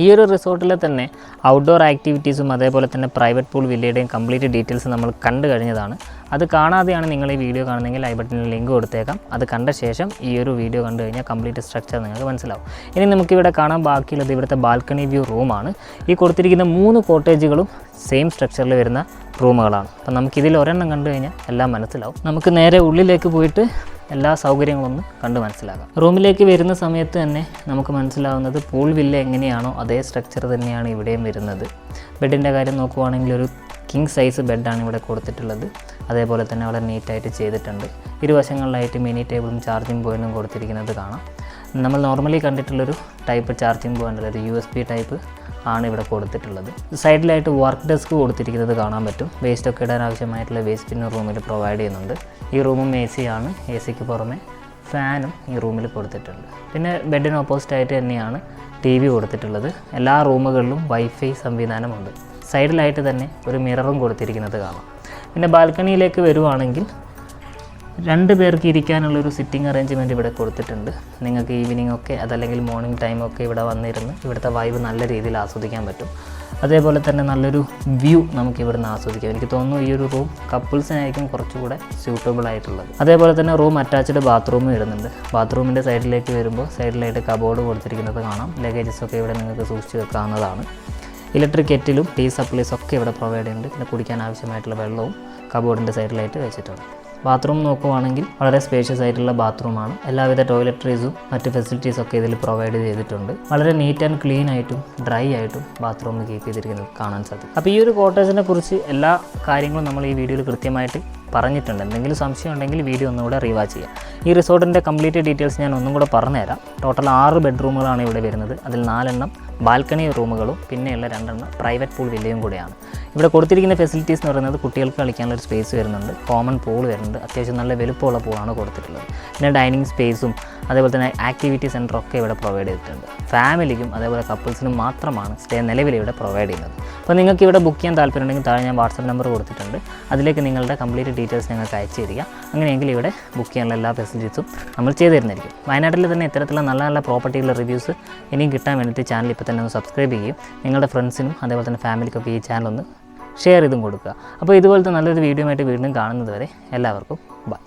ഈ ഒരു റിസോർട്ടിൽ തന്നെ ഔട്ട്ഡോർ ആക്ടിവിറ്റീസും അതേപോലെ തന്നെ പ്രൈവറ്റ് പൂൾ വില്ലയുടെയും കംപ്ലീറ്റ് ഡീറ്റെയിൽസ് നമ്മൾ കണ്ടു കഴിഞ്ഞതാണ്. അത് കാണാതെയാണ് നിങ്ങൾ ഈ വീഡിയോ കാണുന്നതെങ്കിൽ ഐ ബട്ടണിൽ ലിങ്ക് കൊടുത്തേക്കാം. അത് കണ്ട ശേഷം ഈ ഒരു വീഡിയോ കണ്ടു കഴിഞ്ഞാൽ കംപ്ലീറ്റ് സ്ട്രക്ചർ നിങ്ങൾക്ക് മനസ്സിലാവും. ഇനി നമുക്കിവിടെ കാണാൻ ബാക്കിയുള്ളത് ഇവിടുത്തെ ബാൽക്കണി വ്യൂ റൂമാണ്. ഈ കൊടുത്തിരിക്കുന്ന 3 കോട്ടേജുകളും സെയിം സ്ട്രക്ചറിൽ വരുന്ന റൂമുകളാണ്. അപ്പം നമുക്കിതിൽ ഒരെണ്ണം കണ്ടു കഴിഞ്ഞാൽ എല്ലാം മനസ്സിലാവും. നമുക്ക് നേരെ ഉള്ളിലേക്ക് പോയിട്ട് എല്ലാ സൗകര്യങ്ങളൊന്നും കണ്ട് മനസ്സിലാക്കാം. റൂമിലേക്ക് വരുന്ന സമയത്ത് തന്നെ നമുക്ക് മനസ്സിലാവുന്നത് പൂൾ വില്ല എങ്ങനെയാണോ അതേ സ്ട്രക്ചർ തന്നെയാണ് ഇവിടെയും വരുന്നത്. ബെഡിൻ്റെ കാര്യം നോക്കുവാണെങ്കിൽ ഒരു കിങ് സൈസ് ബെഡാണ് ഇവിടെ കൊടുത്തിട്ടുള്ളത്. അതേപോലെ തന്നെ വളരെ നീറ്റായിട്ട് ചെയ്തിട്ടുണ്ട്. ഇരുവശങ്ങളിലായിട്ട് മിനി ടേബിളും ചാർജിങ് പോയിൻറ്റും കൊടുത്തിരിക്കുന്നത് കാണാം. നമ്മൾ നോർമലി കണ്ടിട്ടുള്ളൊരു ടൈപ്പ് ചാർജിങ് പോയിൻ്റ് ഒരു USB ടൈപ്പ് ആണ് ഇവിടെ കൊടുത്തിട്ടുള്ളത്. സൈഡിലായിട്ട് വർക്ക് ഡെസ്ക് കൊടുത്തിരിക്കുന്നത് കാണാൻ പറ്റും. വേസ്റ്റൊക്കെ ഇടാൻ ആവശ്യമായിട്ടുള്ള വേസ്റ്റ് ബിൻ റൂമിൽ പ്രൊവൈഡ് ചെയ്യുന്നുണ്ട്. ഈ റൂമും AC ആണ്. AC-ക്ക് പുറമെ ഫാനും ഈ റൂമിൽ കൊടുത്തിട്ടുണ്ട്. പിന്നെ ബെഡിന് ഓപ്പോസിറ്റായിട്ട് തന്നെയാണ് TV കൊടുത്തിട്ടുള്ളത്. എല്ലാ റൂമുകളിലും വൈഫൈ സംവിധാനമുണ്ട്. സൈഡിലായിട്ട് തന്നെ ഒരു മിററും കൊടുത്തിരിക്കുന്നത് കാണാം. പിന്നെ ബാൽക്കണിയിലേക്ക് വരുവാണെങ്കിൽ 2 പേർക്ക് ഇരിക്കാനുള്ളൊരു സിറ്റിംഗ് അറേഞ്ച്മെൻറ്റ് ഇവിടെ കൊടുത്തിട്ടുണ്ട്. നിങ്ങൾക്ക് ഈവനിംഗ് ഒക്കെ അതല്ലെങ്കിൽ മോർണിംഗ് ടൈമൊക്കെ ഇവിടെ വന്നിരുന്ന് ഇവിടുത്തെ വൈബ് നല്ല രീതിയിൽ ആസ്വദിക്കാൻ പറ്റും. അതേപോലെ തന്നെ നല്ലൊരു വ്യൂ നമുക്ക് ഇവിടുന്ന് ആസ്വദിക്കാം. എനിക്ക് തോന്നുന്നു ഈ ഒരു റൂം കപ്പിൾസിനായിരിക്കും കുറച്ചുകൂടെ സ്യൂട്ടബിൾ ആയിട്ടുള്ളത്. അതേപോലെ തന്നെ റൂം അറ്റാച്ച്ഡ് ബാത്റൂമും വരുന്നുണ്ട്. ബാത്റൂമിൻ്റെ സൈഡിലേക്ക് വരുമ്പോൾ സൈഡിലായിട്ട് കബോർഡ് കൊടുത്തിരിക്കുന്നത് കാണാം. ലഗേജസൊക്കെ ഇവിടെ നിങ്ങൾക്ക് സൂക്ഷിച്ച് വെക്കാവുന്നതാണ്. ഇലക്ട്രിക് കെറ്റിലും ടീ സപ്ലൈസ് ഒക്കെ ഇവിടെ പ്രൊവൈഡ് ചെയ്യുന്നുണ്ട്. പിന്നെ കുടിക്കാൻ ആവശ്യമായിട്ടുള്ള വെള്ളവും കബോർഡിൻ്റെ സൈഡിലായിട്ട് വെച്ചിട്ടുണ്ട്. ബാത്റൂം നോക്കുവാണെങ്കിൽ വളരെ സ്പേഷ്യസ് ആയിട്ടുള്ള ബാത്റൂമാണ്. എല്ലാവിധ ടോയ്ലറ്ററീസും മറ്റ് ഫെസിലിറ്റീസൊക്കെ ഇതിൽ പ്രൊവൈഡ് ചെയ്തിട്ടുണ്ട്. വളരെ നീറ്റ് ആൻഡ് ക്ലീൻ ആയിട്ടും ഡ്രൈ ആയിട്ടും ബാത്റൂം കീപ്പ് ചെയ്തിരിക്കുന്നത് കാണാൻ സാധിക്കും. അപ്പോൾ ഈ ഒരു കോട്ടേജിനെ കുറിച്ച് എല്ലാ കാര്യങ്ങളും നമ്മൾ ഈ വീഡിയോയിൽ കൃത്യമായിട്ട് പറഞ്ഞിട്ടുണ്ട്. എന്തെങ്കിലും സംശയം ഉണ്ടെങ്കിൽ വീഡിയോ ഒന്നുകൂടെ റീവാച്ച് ചെയ്യാം. ഈ റിസോർട്ടിൻ്റെ കംപ്ലീറ്റ് ഡീറ്റെയിൽസ് ഞാൻ ഒന്നും കൂടെ പറഞ്ഞുതരാം. ടോട്ടൽ 6 ബെഡ്റൂമുകളാണ് ഇവിടെ വരുന്നത്. അതിൽ 4 എണ്ണം ബാൽക്കണി റൂമുകളും പിന്നെയുള്ള 2 എണ്ണം പ്രൈവറ്റ് പൂൾ വില്ലയും കൂടെയാണ്. ഇവിടെ കൊടുത്തിരിക്കുന്ന ഫെസിലിറ്റീസ് എന്ന് പറയുന്നത് കുട്ടികൾക്ക് കളിക്കാനുള്ള ഒരു സ്പേസ് വരുന്നുണ്ട്. കോമൺ പൂൾ വരുന്നുണ്ട്. അത്യാവശ്യം നല്ല വലുപ്പമുള്ള പൂളാണ് കൊടുത്തിട്ടുള്ളത്. പിന്നെ ഡൈനിങ് സ്പേസും അതേപോലെ തന്നെ ആക്ടിവിറ്റി സെൻറ്ററൊക്കെ ഇവിടെ പ്രൊവൈഡ് ചെയ്തിട്ടുണ്ട്. ഫാമിലിക്കും അതേപോലെ കപ്പിൾസിനും മാത്രമാണ് സ്റ്റേ നിലവിൽ ഇവിടെ പ്രൊവൈഡ് ചെയ്യുന്നത്. അപ്പോൾ നിങ്ങൾക്ക് ഇവിടെ ബുക്ക് ചെയ്യാൻ താല്പര്യമുണ്ടെങ്കിൽ താഴെ ഞാൻ വാട്സപ്പ് നമ്പർ കൊടുത്തിട്ടുണ്ട്. അതിലേക്ക് നിങ്ങളുടെ കംപ്ലീറ്റ് ഡീറ്റെയിൽസ് ഞങ്ങൾക്ക് അയച്ചു തരിക. അങ്ങനെയെങ്കിൽ ഇവിടെ ബുക്ക് ചെയ്യാനുള്ള എല്ലാ ഫെസിലിറ്റീസും നമ്മൾ ചെയ്തു തരുന്നതായിരിക്കും. വയനാട്ടിൽ തന്നെ ഇത്തരത്തിലുള്ള നല്ല നല്ല പ്രോപ്പർട്ടികളുടെ റിവ്യൂസ് ഇനിയും കിട്ടാൻ വേണ്ടിയിട്ട് ചാനൽ ഇപ്പോൾ തന്നെ ഒന്ന് സബ്സ്ക്രൈബ് ചെയ്യും. നിങ്ങളുടെ ഫ്രണ്ട്സിനും അതേപോലെ തന്നെ ഫാമിലിക്കൊക്കെ ഈ ചാനൽ ഒന്ന് ഷെയർ ചെയ്തും കൊടുക്കുക. അപ്പോൾ ഇതുപോലത്തെ നല്ലൊരു വീഡിയോ ആയിട്ട് വീണ്ടും കാണുന്നത് വരെ എല്ലാവർക്കും ബൈ.